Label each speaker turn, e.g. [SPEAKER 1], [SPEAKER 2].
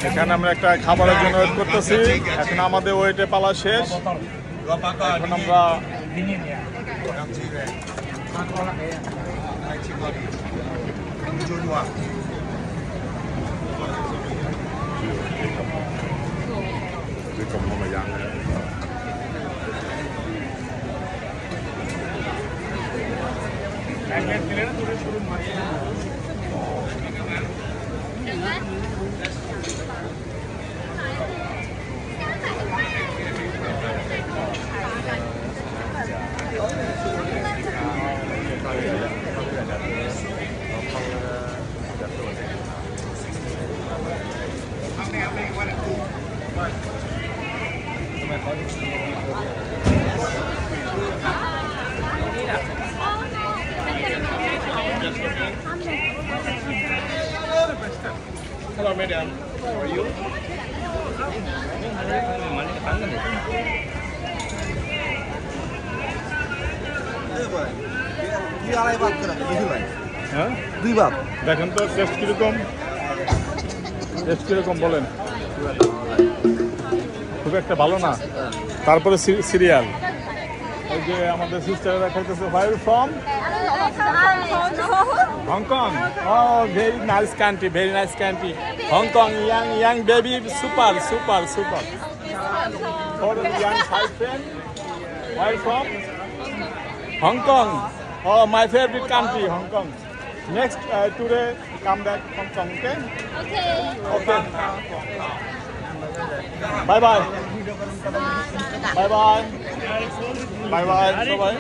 [SPEAKER 1] এখানে আমরা একটা খাবারের জন্য ওয়েট করতেছি। এখন আমাদের ওয়েটে পালা শেষ। এখন আমরা Hello, madam. How are you? হ্যাঁ, 2 ভাগ দেখেন তো টেস্ট কিরকম, বলেন? খুব একটা ভালো না। তারপরে সিরিয়াল এই যে আমাদের সিস্টাররা খাইতেছে। Where are you from? Hong Kong. Oh, very nice country, very nice country. Hong Kong, young baby, super. For young Thai friend, where are you from? Hong Kong. Oh, my favorite country, Hong Kong. Next today, come back Hong Kong, okay? Okay. Bye bye. Bye bye. Bye bye. Bye bye.